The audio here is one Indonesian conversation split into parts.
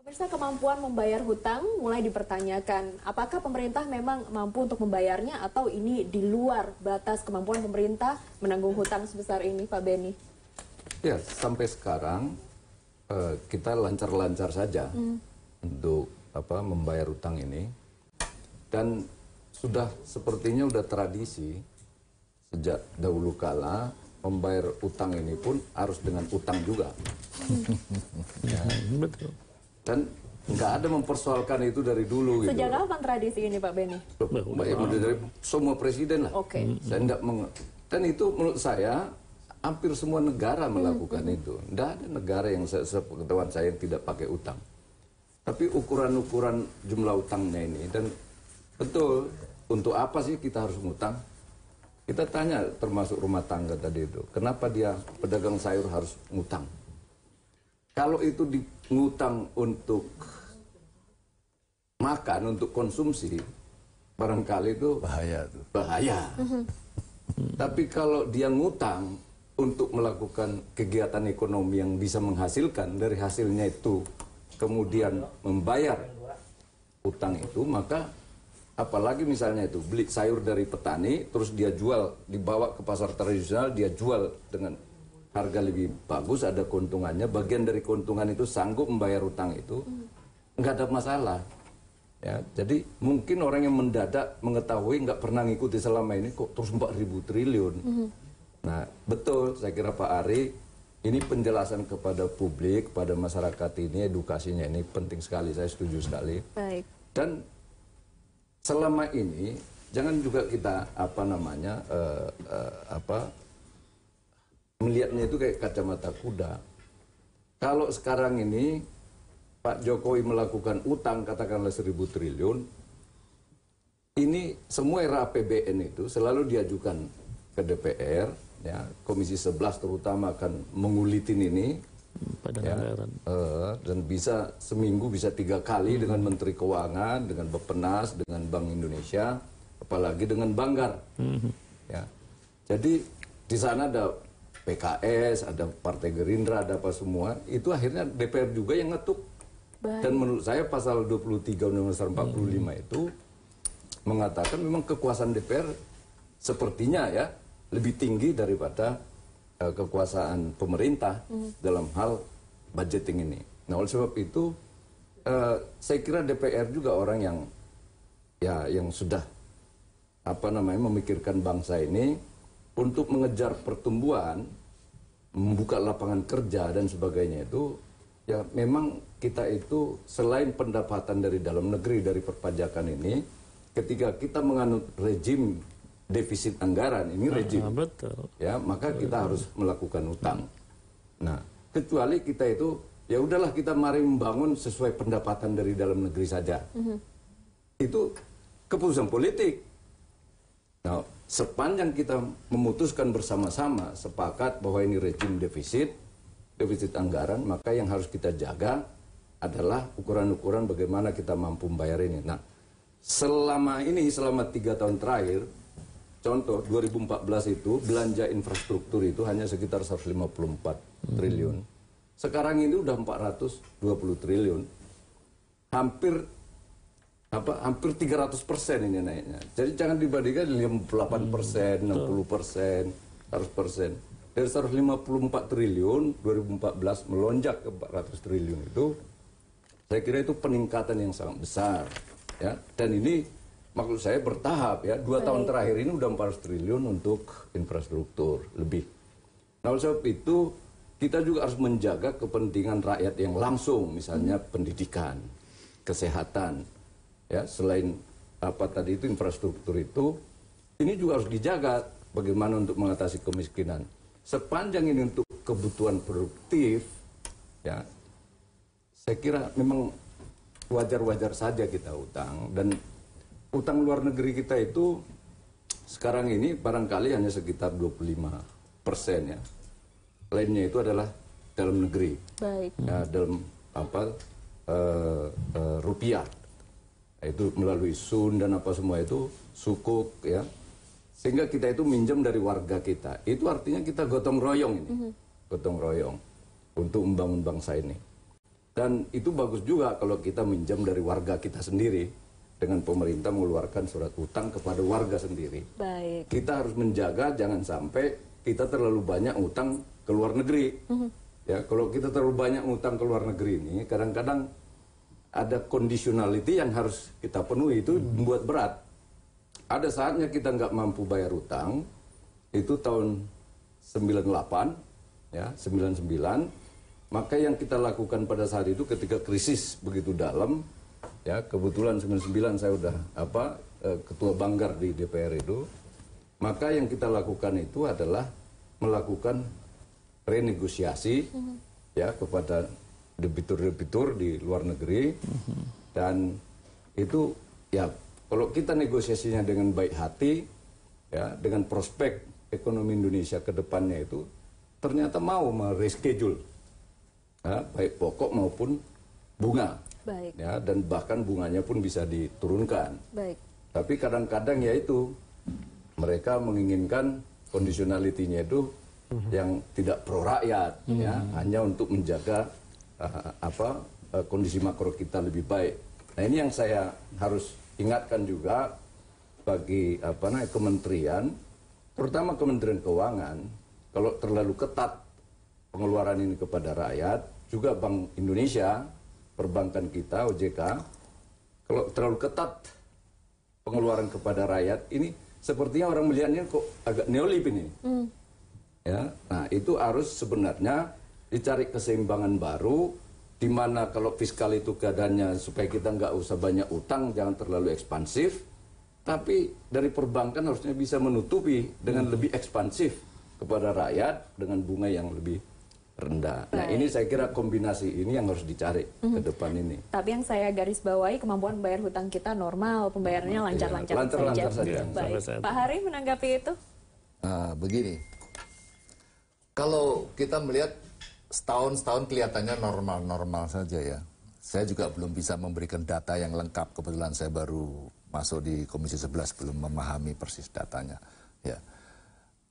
Pemirsa, kemampuan membayar hutang mulai dipertanyakan. Apakah pemerintah memang mampu untuk membayarnya atau ini di luar batas kemampuan pemerintah menanggung hutang sebesar ini, Pak Beni? Ya, sampai sekarang kita lancar-lancar saja untuk membayar hutang ini. Dan sudah sepertinya sudah tradisi sejak dahulu kala membayar utang ini pun harus dengan utang juga. Ya. Betul. Dan nggak ada mempersoalkan itu dari dulu. Sejak gitu. kapan tradisi ini, Pak Beni? Dari semua presiden lah. Oke. Saya dan itu menurut saya hampir semua negara melakukan itu. Tidak ada negara yang sepengetahuan saya yang tidak pakai utang. Tapi ukuran-ukuran jumlah utangnya ini, dan betul, untuk apa sih kita harus ngutang? Kita tanya termasuk rumah tangga tadi itu, kenapa dia pedagang sayur harus ngutang? Kalau itu ngutang untuk makan, untuk konsumsi, barangkali itu bahaya tuh. Bahaya. Tapi kalau dia ngutang untuk melakukan kegiatan ekonomi yang bisa menghasilkan, dari hasilnya itu kemudian membayar utang itu, maka apalagi misalnya itu beli sayur dari petani, terus dia jual, dibawa ke pasar tradisional, dia jual dengan harga lebih bagus, ada keuntungannya, bagian dari keuntungan itu sanggup membayar utang itu, nggak ada masalah. Ya, jadi mungkin orang yang mendadak mengetahui nggak pernah ngikuti selama ini kok terus 4.000 triliun. Nah, betul, saya kira Pak Ari, ini penjelasan kepada publik, kepada masyarakat ini, edukasinya ini penting sekali, saya setuju sekali. Baik. Dan selama ini jangan juga kita melihatnya itu kayak kacamata kuda. Kalau sekarang ini Pak Jokowi melakukan utang katakanlah 1.000 triliun, ini semua era APBN itu selalu diajukan ke DPR, ya, Komisi 11 terutama akan mengulitin ini, ya, dan bisa seminggu bisa 3 kali dengan Menteri Keuangan, dengan Bappenas, dengan Bank Indonesia, apalagi dengan Banggar. Ya. Jadi di sana ada PKS, ada Partai Gerindra, ada apa semua, itu akhirnya DPR juga yang ngetuk. Baik. Dan menurut saya pasal 23 Undang-Undang 45 itu mengatakan memang kekuasaan DPR sepertinya ya lebih tinggi daripada kekuasaan pemerintah dalam hal budgeting ini. Nah, oleh sebab itu saya kira DPR juga orang yang sudah memikirkan bangsa ini untuk mengejar pertumbuhan, membuka lapangan kerja dan sebagainya itu, ya memang kita itu selain pendapatan dari dalam negeri dari perpajakan ini, ketika kita menganut rejim defisit anggaran ini rejim, ya maka kita harus melakukan utang. Nah, kecuali kita itu ya udahlah kita mari membangun sesuai pendapatan dari dalam negeri saja. Itu keputusan politik. Nah, sepanjang kita memutuskan bersama-sama sepakat bahwa ini rejim defisit anggaran, maka yang harus kita jaga adalah ukuran-ukuran bagaimana kita mampu membayar ini. Nah, selama 3 tahun terakhir, contoh 2014 itu belanja infrastruktur itu hanya sekitar 154 triliun. Sekarang ini udah 420 triliun. Hampir 300% ini naiknya. Jadi jangan dibandingkan 58%, 60%, 100%. Dari 154 triliun 2014 melonjak ke 400 triliun itu, saya kira itu peningkatan yang sangat besar. Ya. Dan ini maksud saya bertahap ya. 2 tahun terakhir ini udah 400 triliun untuk infrastruktur lebih. Nah, oleh sebab itu kita juga harus menjaga kepentingan rakyat yang langsung, misalnya pendidikan, kesehatan. Ya, selain tadi itu infrastruktur itu, ini juga harus dijaga bagaimana untuk mengatasi kemiskinan. Sepanjang ini untuk kebutuhan produktif, ya, saya kira memang wajar-wajar saja kita utang. Dan utang luar negeri kita itu sekarang ini barangkali hanya sekitar 25% ya. Lainnya itu adalah dalam negeri. Baik. Ya, dalam rupiah. Itu melalui sun dan apa semua itu, sukuk ya. Sehingga kita itu minjem dari warga kita. Itu artinya kita gotong royong ini. Gotong royong untuk membangun bangsa ini. Dan itu bagus juga kalau kita minjam dari warga kita sendiri dengan pemerintah mengeluarkan surat utang kepada warga sendiri. Baik. Kita harus menjaga jangan sampai kita terlalu banyak utang ke luar negeri. Ya, kalau kita terlalu banyak utang ke luar negeri ini kadang-kadang ada conditionality yang harus kita penuhi, itu membuat berat. Ada saatnya kita nggak mampu bayar utang, itu tahun 98, ya 99, maka yang kita lakukan pada saat itu ketika krisis begitu dalam, ya kebetulan 99 saya udah ketua Banggar di DPR itu, maka yang kita lakukan itu adalah melakukan renegosiasi ya kepada debitur-debitur di luar negeri, dan itu ya kalau kita negosiasinya dengan baik hati ya dengan prospek ekonomi Indonesia ke depannya itu ternyata mau mereschedule ya, baik pokok maupun bunga. Baik. Ya, dan bahkan bunganya pun bisa diturunkan. Baik. Tapi kadang-kadang ya itu mereka menginginkan kondisionalitinya itu yang tidak pro rakyat, ya hanya untuk menjaga kondisi makro kita lebih baik. Nah ini yang saya harus ingatkan juga bagi kementerian, terutama Kementerian Keuangan, kalau terlalu ketat pengeluaran ini kepada rakyat, juga Bank Indonesia, perbankan kita OJK, kalau terlalu ketat pengeluaran kepada rakyat, ini sepertinya orang melihatnya kok agak neolib ini. Ya, nah itu harus sebenarnya dicari keseimbangan baru, di mana kalau fiskal itu keadaannya supaya kita nggak usah banyak utang, jangan terlalu ekspansif, tapi dari perbankan harusnya bisa menutupi dengan lebih ekspansif kepada rakyat dengan bunga yang lebih rendah. Nah ini saya kira kombinasi ini yang harus dicari ke depan ini. Tapi yang saya garis bawahi, kemampuan bayar hutang kita normal, pembayarannya lancar-lancar saja. Baik. Pak Hari menanggapi itu? Begini, kalau kita melihat setahun kelihatannya normal-normal saja ya. Saya juga belum bisa memberikan data yang lengkap, kebetulan saya baru masuk di Komisi 11, belum memahami persis datanya. Ya.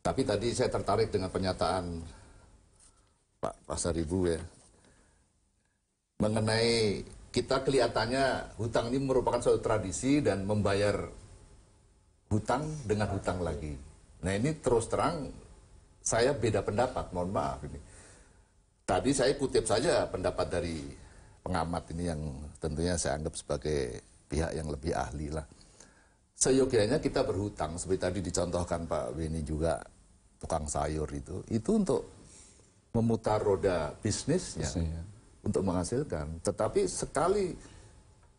Tapi tadi saya tertarik dengan pernyataan Pak Pasaribu ya, mengenai kita kelihatannya hutang ini merupakan suatu tradisi dan membayar hutang dengan hutang lagi. Nah ini terus terang saya beda pendapat, mohon maaf ini. Tadi saya kutip saja pendapat dari pengamat ini yang tentunya saya anggap sebagai pihak yang lebih ahli lah. Seyogianya kita berhutang, seperti tadi dicontohkan Pak Beni juga, tukang sayur itu untuk memutar roda bisnisnya, untuk menghasilkan. Tetapi sekali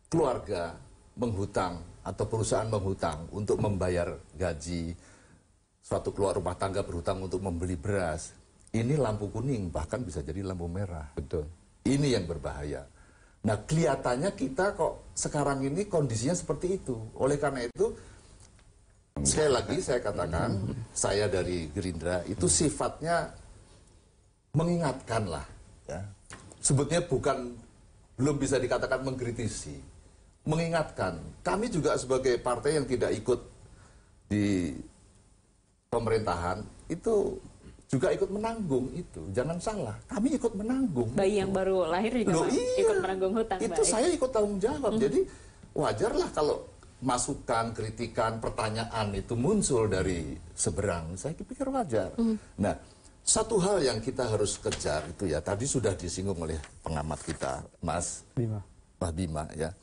keluarga menghutang atau perusahaan menghutang untuk membayar gaji, suatu keluarga rumah tangga berhutang untuk membeli beras, ini lampu kuning, bahkan bisa jadi lampu merah. Betul. Ini yang berbahaya. Nah, kelihatannya kita kok sekarang ini kondisinya seperti itu. Oleh karena itu, sekali lagi saya katakan, saya dari Gerindra itu sifatnya mengingatkan lah. Ya. Sebetulnya belum bisa dikatakan mengkritisi. Mengingatkan. Kami juga sebagai partai yang tidak ikut di pemerintahan, itu juga ikut menanggung itu. Jangan salah, kami ikut menanggung. Bayi yang baru lahir juga ikut menanggung hutang. Itu saya ikut tanggung jawab. Jadi wajarlah kalau masukan, kritikan, pertanyaan itu muncul dari seberang. Saya pikir wajar. Nah, satu hal yang kita harus kejar itu ya, tadi sudah disinggung oleh pengamat kita, Mas Bima ya.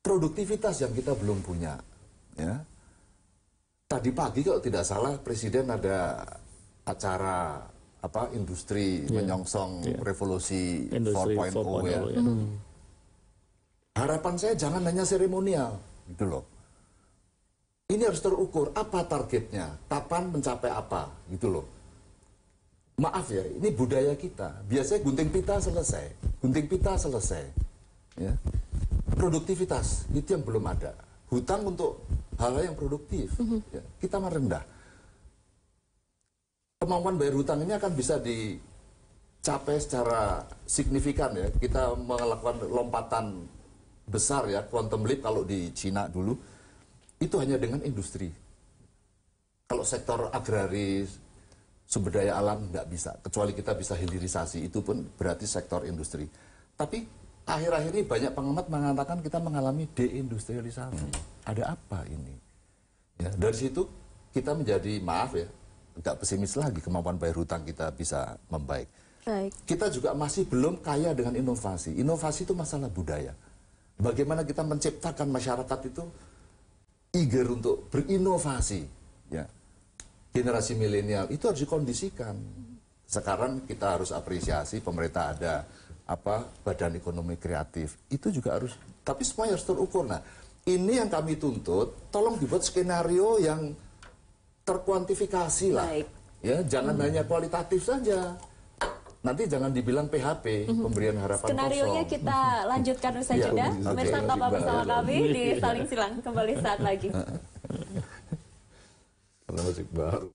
Produktivitas yang kita belum punya. Ya. Tadi pagi kalau tidak salah Presiden ada acara industri menyongsong revolusi 4.0 ya. Harapan saya jangan hanya seremonial gitu loh. Ini harus terukur, apa targetnya, kapan mencapai apa gitu loh. Maaf ya, ini budaya kita. Biasanya gunting pita selesai. Ya. Produktivitas itu yang belum ada. Hutang untuk hal-hal yang produktif. Ya. Kita merendah. Kemampuan bayar hutang ini akan bisa dicapai secara signifikan ya. Kita melakukan lompatan besar ya, quantum leap kalau di Cina dulu, itu hanya dengan industri. Kalau sektor agraris, sumber daya alam nggak bisa, kecuali kita bisa hilirisasi, itu pun berarti sektor industri. Tapi akhir-akhir ini banyak pengamat mengatakan kita mengalami deindustrialisasi. Ada apa ini? Ya, dari situ kita menjadi, maaf ya, agak pesimis lagi kemampuan bayar hutang kita bisa membaik. Baik. Kita juga masih belum kaya dengan inovasi. Inovasi itu masalah budaya. Bagaimana kita menciptakan masyarakat itu eager untuk berinovasi. Ya. Generasi milenial itu harus dikondisikan. Sekarang kita harus apresiasi pemerintah ada badan ekonomi kreatif. Itu juga harus, tapi semuanya harus terukur. Nah, ini yang kami tuntut, tolong dibuat skenario yang terkuantifikasi lah. Baik. Ya, jangan hanya kualitatif saja. Nanti jangan dibilang PHP, pemberian harapan Skenarionya kosong. kita lanjutkan usai Ya, jeda. oke. Pemirsa tetaplah bersama kami di Saling Silang kembali saat lagi. Karena musik baru.